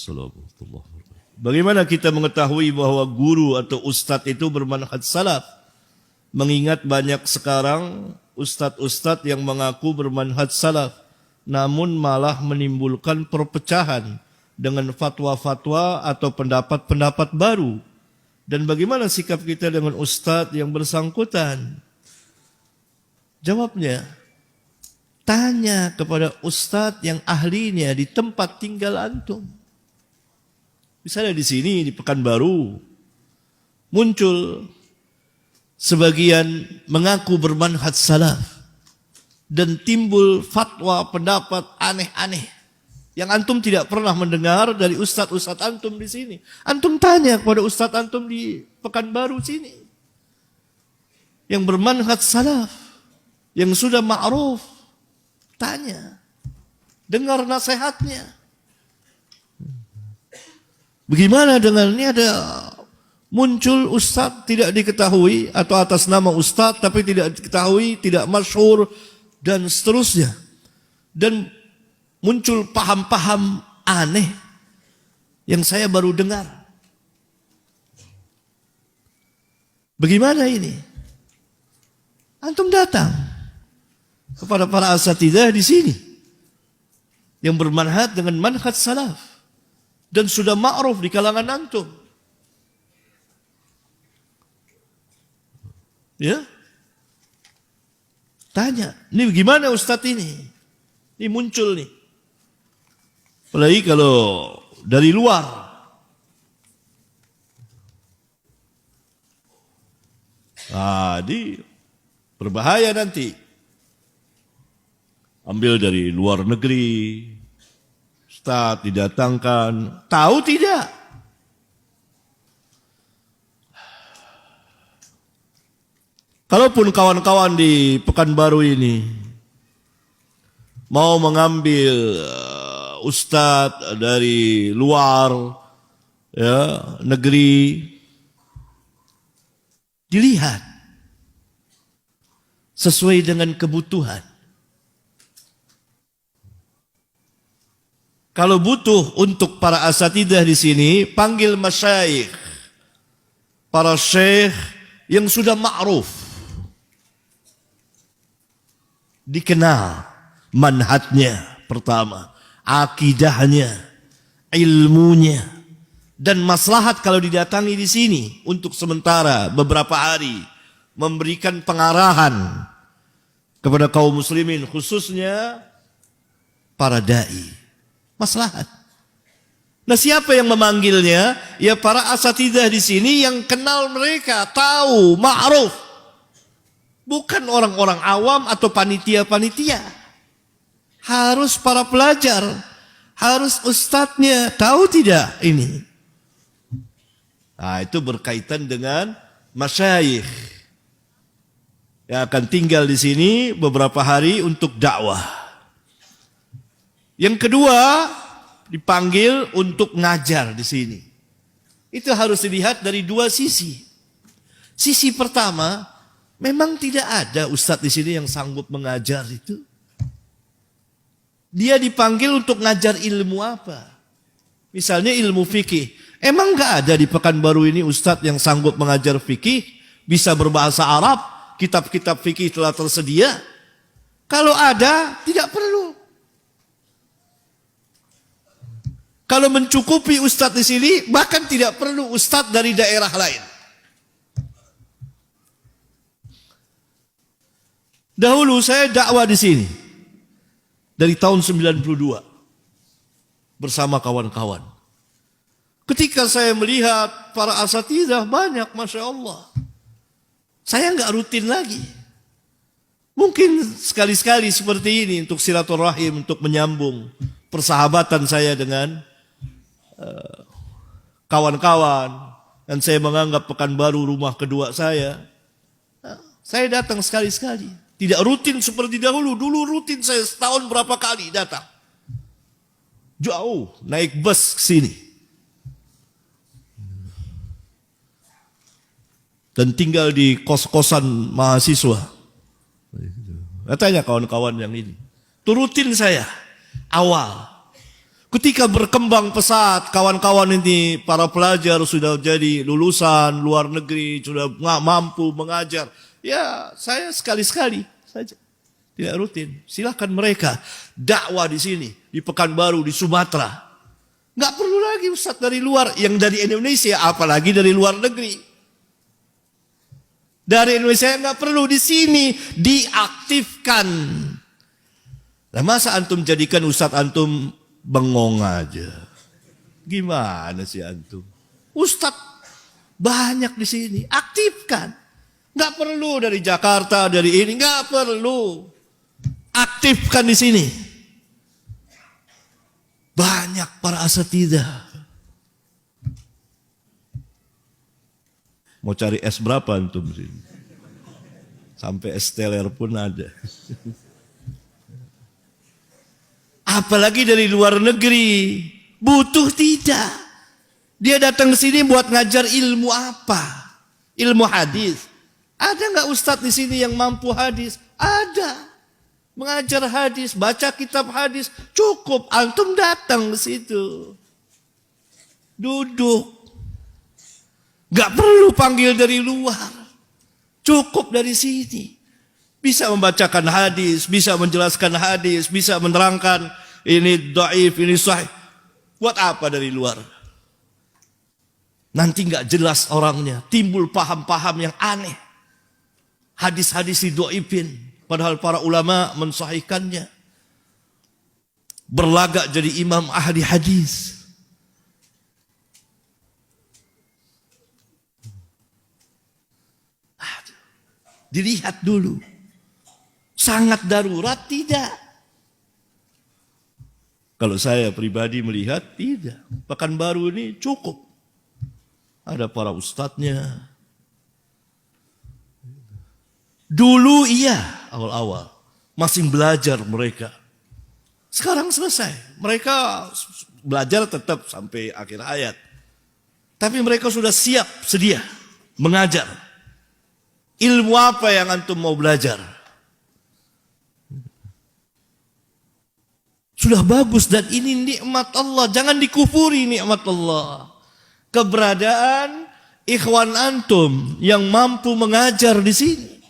Assalamualaikum. Bagaimana kita mengetahui bahwa guru atau ustadz itu bermanhaj salaf? Mengingat banyak sekarang ustadz-ustadz yang mengaku bermanhaj salaf, namun malah menimbulkan perpecahan dengan fatwa-fatwa atau pendapat-pendapat baru. Dan bagaimana sikap kita dengan ustadz yang bersangkutan? Jawabnya, tanya kepada ustadz yang ahlinya di tempat tinggal antum. Misalnya di sini, di Pekanbaru, muncul sebagian mengaku bermanhaj salaf dan timbul fatwa pendapat aneh-aneh yang antum tidak pernah mendengar dari ustadz-ustadz antum di sini. Antum tanya kepada ustadz antum di Pekanbaru sini yang bermanhaj salaf, yang sudah ma'ruf, tanya, dengar nasihatnya. Bagaimana dengan ini? Ada muncul ustadz tidak diketahui atau atas nama ustadz tapi tidak diketahui, tidak masyhur dan seterusnya. Dan muncul paham-paham aneh yang saya baru dengar. Bagaimana ini? Antum datang kepada para asatidzah di sini yang bermanhaj dengan manhaj salaf dan sudah ma'ruf di kalangan antum. Ya? Tanya, ini gimana ustadz ini? Ini muncul nih. Apalagi kalau dari luar. Jadi berbahaya nanti. Ambil dari luar negeri. Ustadz didatangkan, tahu tidak? Kalaupun kawan-kawan di Pekanbaru ini mau mengambil ustadz dari luar ya, negeri, dilihat sesuai dengan kebutuhan. Kalau butuh untuk para asatidzah di sini, panggil masyayikh, para syekh yang sudah ma'ruf, dikenal manhajnya pertama, akidahnya, ilmunya, dan maslahat kalau didatangi di sini untuk sementara beberapa hari memberikan pengarahan kepada kaum muslimin, khususnya para dai. Maslahat. Nah, siapa yang memanggilnya? Ya para asatidzah di sini yang kenal mereka, tahu, ma'ruf. Bukan orang-orang awam atau panitia-panitia. Harus para pelajar, harus ustadznya, tahu tidak ini? Nah, itu berkaitan dengan masyayikh yang akan tinggal di sini beberapa hari untuk dakwah. Yang kedua, dipanggil untuk ngajar di sini. Itu harus dilihat dari dua sisi. Sisi pertama, memang tidak ada ustadz di sini yang sanggup mengajar itu. Dia dipanggil untuk ngajar ilmu apa? Misalnya ilmu fikih. Emang nggak ada di Pekanbaru ini ustadz yang sanggup mengajar fikih, bisa berbahasa Arab, kitab-kitab fikih telah tersedia. Kalau ada, tidak perlu. Kalau mencukupi ustadz di sini, bahkan tidak perlu ustadz dari daerah lain. Dahulu saya dakwah di sini dari tahun 92 bersama kawan-kawan. Ketika saya melihat para asatidzah banyak, masya Allah, saya nggak rutin lagi. Mungkin sekali-sekali seperti ini untuk silaturahim, untuk menyambung persahabatan saya dengan kawan-kawan, dan saya menganggap Pekanbaru rumah kedua saya. Saya datang sekali-sekali, tidak rutin seperti dahulu. Dulu rutin saya setahun berapa kali datang, jauh naik bus ke sini dan tinggal di kos-kosan mahasiswa. Katanya kawan-kawan yang ini, turutin saya awal. Ketika berkembang pesat, kawan-kawan ini, para pelajar sudah jadi lulusan luar negeri, sudah nggak mampu mengajar. Ya, saya sekali-sekali saja, tidak rutin. Silahkan mereka dakwah di sini, di Pekanbaru, di Sumatera. Nggak perlu lagi ustadz dari luar, yang dari Indonesia, apalagi dari luar negeri. Dari Indonesia nggak perlu, di sini diaktifkan. Nah, masa antum jadikan ustadz antum bengong aja? Gimana sih antum? Ustadz banyak di sini, aktifkan. Nggak perlu dari Jakarta, dari ini, nggak perlu. Aktifkan di sini. Banyak para asatidzah. Mau cari es berapa antum sini? Sampai es teler pun ada. Apalagi dari luar negeri, butuh tidak. Dia datang ke sini buat ngajar ilmu apa? Ilmu hadis. Ada nggak ustadz di sini yang mampu hadis? Ada. Mengajar hadis, baca kitab hadis, cukup antum datang ke situ. Duduk. Nggak perlu panggil dari luar. Cukup dari sini. Bisa membacakan hadis, bisa menjelaskan hadis, bisa menerangkan ini dhaif, ini sahih. Buat apa dari luar? Nanti nggak jelas orangnya, timbul paham-paham yang aneh. Hadis-hadis didhaifin, padahal para ulama mensahihkannya. Berlagak jadi imam ahli hadis. Dilihat dulu. Sangat darurat tidak? Kalau saya pribadi melihat tidak. Pekanbaru ini cukup. Ada para ustadznya. Dulu iya, awal-awal. Masih belajar mereka. Sekarang selesai. Mereka belajar tetap sampai akhir hayat. Tapi mereka sudah siap, sedia mengajar. Ilmu apa yang antum mau belajar? Sudah bagus dan ini nikmat Allah. Jangan dikufuri nikmat Allah. Keberadaan ikhwan antum yang mampu mengajar di sini.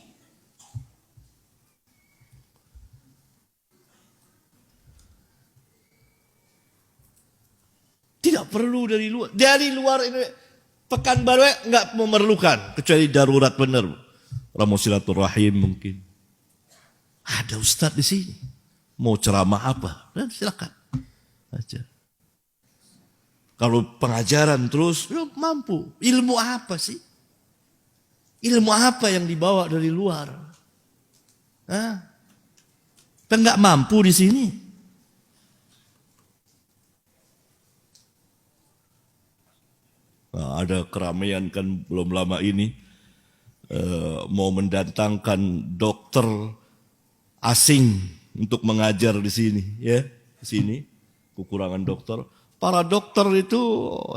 Tidak perlu dari luar. Dari luar ini Pekanbaru nggak memerlukan kecuali darurat benar. Ramu silaturahim mungkin. Ada ustadz di sini. Mau ceramah apa? Dan silakan. Ajar. Kalau pengajaran terus, ya mampu. Ilmu apa sih? Ilmu apa yang dibawa dari luar? Hah? Kita nggak mampu di sini. Nah, ada keramaian kan belum lama ini mau mendatangkan dokter asing untuk mengajar di sini, ya, di sini kekurangan dokter. Para dokter itu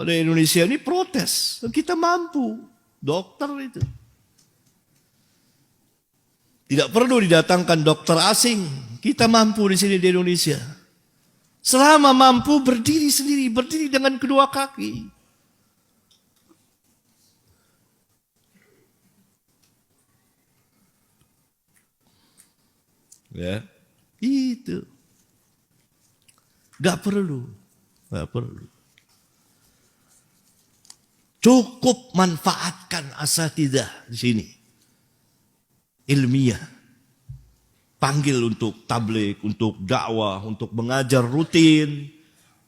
di Indonesia ini protes, kita mampu, dokter itu. Tidak perlu didatangkan dokter asing, kita mampu di sini di Indonesia. Selama mampu berdiri sendiri, berdiri dengan kedua kaki. Ya, itu. Gak perlu. Cukup manfaatkan asatidzah di sini. Ilmiah. Panggil untuk tabligh, untuk dakwah, untuk mengajar rutin.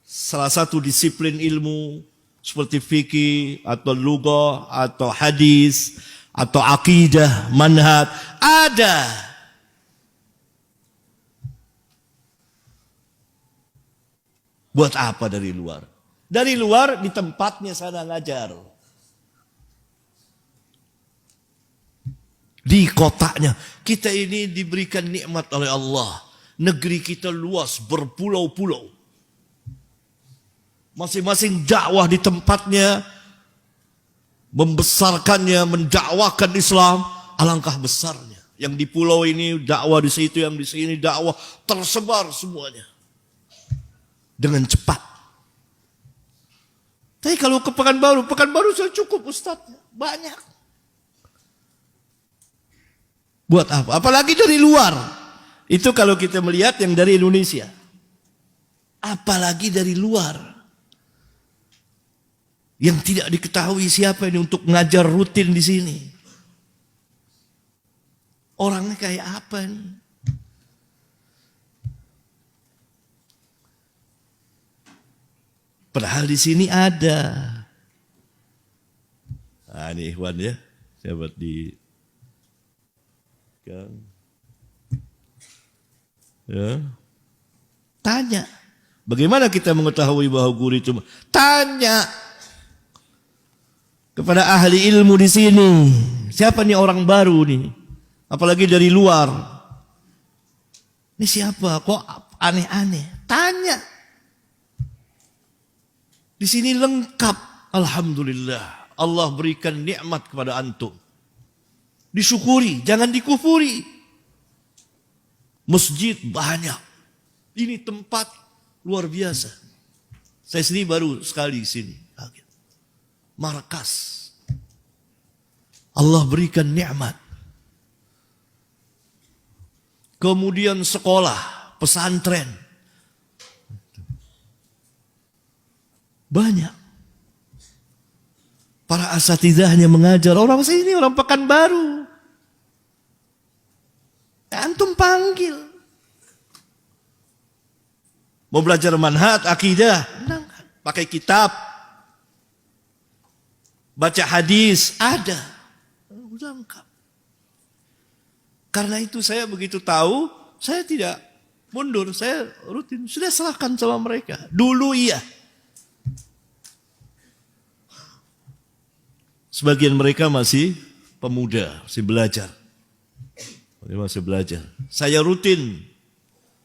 Salah satu disiplin ilmu seperti fikih atau lughah atau hadis atau akidah, manhaj ada. Buat apa dari luar? Dari luar di tempatnya sana ngajar. Di kotanya. Kita ini diberikan nikmat oleh Allah. Negeri kita luas, berpulau-pulau. Masing-masing dakwah di tempatnya. Membesarkannya, mendakwahkan Islam. Alangkah besarnya. Yang di pulau ini dakwah di situ, yang di sini dakwah. Tersebar semuanya. dengan cepat. Tapi kalau ke Pekanbaru sudah cukup Ustadz, banyak. Buat apa? Apalagi dari luar. Itu kalau kita melihat yang dari Indonesia. Apalagi dari luar. Yang tidak diketahui siapa ini untuk mengajar rutin di sini. Orangnya kayak apa nih? Padahal di sini ada. Nah, ini Ikhwan ya, sahabat di Gang. Ya. Tanya, bagaimana kita mengetahui bahwa guru itu? Tanya kepada ahli ilmu di sini. Siapa nih orang baru nih? Apalagi dari luar. Ini siapa? Kok aneh-aneh? Tanya. Di sini lengkap. Alhamdulillah. Allah berikan nikmat kepada antum. Disyukuri, jangan dikufuri. Masjid banyak. Ini tempat luar biasa. Saya sendiri baru sekali di sini. Markas. Allah berikan nikmat. Kemudian sekolah, pesantren. Banyak. Para asatidahnya mengajar. Orang sini, orang Pekanbaru. Antum panggil. Mau belajar manhaj, akidah. Pakai kitab. Baca hadis, ada. Udah lengkap. Karena itu saya begitu tahu, saya tidak mundur, saya rutin. Sudah serahkan sama mereka. Dulu iya. Sebagian mereka masih pemuda, masih belajar. Masih belajar. Saya rutin.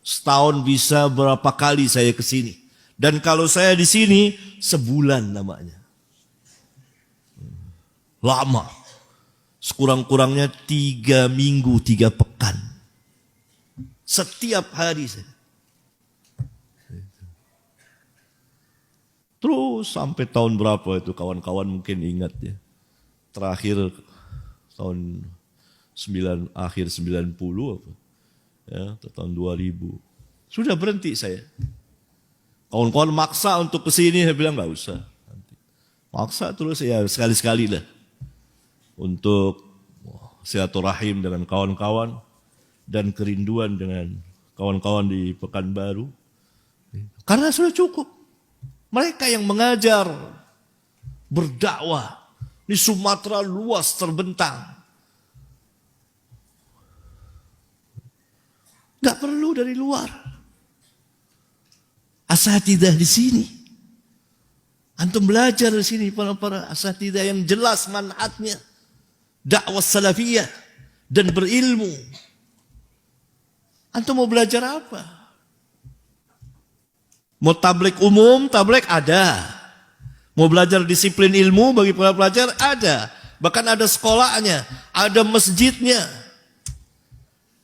Setahun bisa berapa kali saya ke sini. Dan kalau saya di sini, sebulan namanya. Lama. Sekurang-kurangnya 3 minggu, 3 pekan. Setiap hari saya. Terus sampai tahun berapa itu kawan-kawan mungkin ingat ya. Terakhir tahun akhir 90 apa. Ya, tahun 2000. Sudah berhenti saya. Kawan-kawan maksa untuk kesini, saya bilang nggak usah. Maksa terus ya sekali-sekali lah. Untuk silaturahim dengan kawan-kawan dan kerinduan dengan kawan-kawan di Pekanbaru. Karena sudah cukup. Mereka yang mengajar, berdakwah di Sumatera luas terbentang. Gak perlu dari luar. Asatidah di sini. Antum belajar di sini para asatidah yang jelas manhajnya. Dakwah salafiyah dan berilmu. Antum mau belajar apa? Mau tablik umum, tablik ada. Mau belajar disiplin ilmu bagi para pelajar ada. Bahkan ada sekolahnya, ada masjidnya.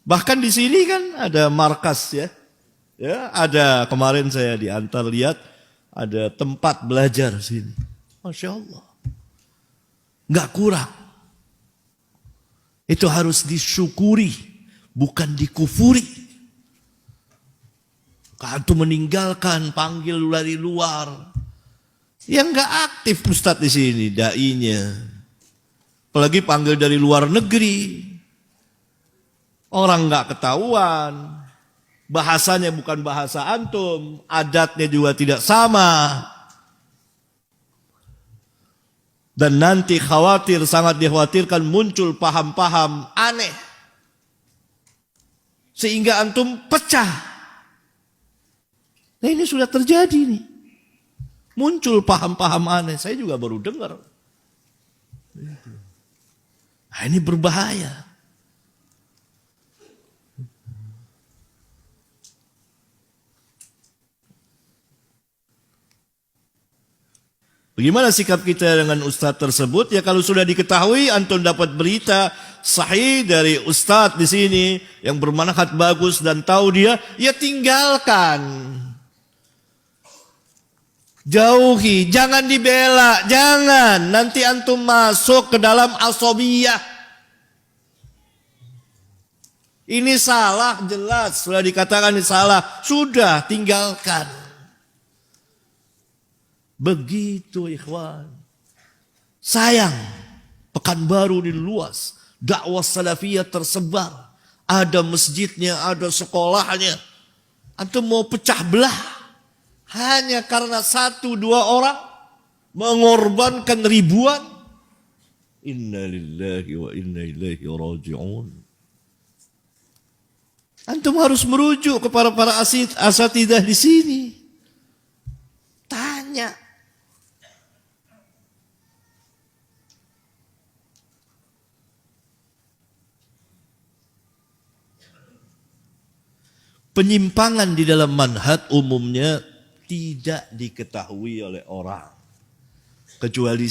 Bahkan di sini kan ada markas ya. Ya, ada kemarin saya diantar lihat ada tempat belajar sini. Masya Allah. Nggak kurang. Itu harus disyukuri, bukan dikufuri. Kalau meninggalkan panggil dari luar, yang nggak aktif Ustadz di sini dai-nya. Apalagi panggil dari luar negeri, orang nggak ketahuan, bahasanya bukan bahasa antum, adatnya juga tidak sama. Dan nanti khawatir, sangat dikhawatirkan muncul paham-paham aneh. Sehingga antum pecah. Nah ini sudah terjadi nih. Muncul paham-paham aneh. Saya juga baru dengar. Nah ini berbahaya. Bagaimana sikap kita dengan ustadz tersebut? Ya kalau sudah diketahui, antum dapat berita sahih dari ustadz di sini yang bermanhaj bagus dan tahu dia, ya tinggalkan. Jauhi, jangan dibela, jangan. Nanti antum masuk ke dalam asabiyah. Ini salah, jelas. Sudah dikatakan ini salah. Sudah, tinggalkan. Begitu ikhwan. Sayang, Pekanbaru ini luas. Dakwah salafiyah tersebar. Ada masjidnya, ada sekolahnya. Antum mau pecah belah. Hanya karena 1-2 orang mengorbankan ribuan. Inna lillahi wa inna ilaihi raji'un. Antum harus merujuk kepada para asatidah di sini. Tanya. Penyimpangan di dalam manhaj umumnya tidak diketahui oleh orang kecuali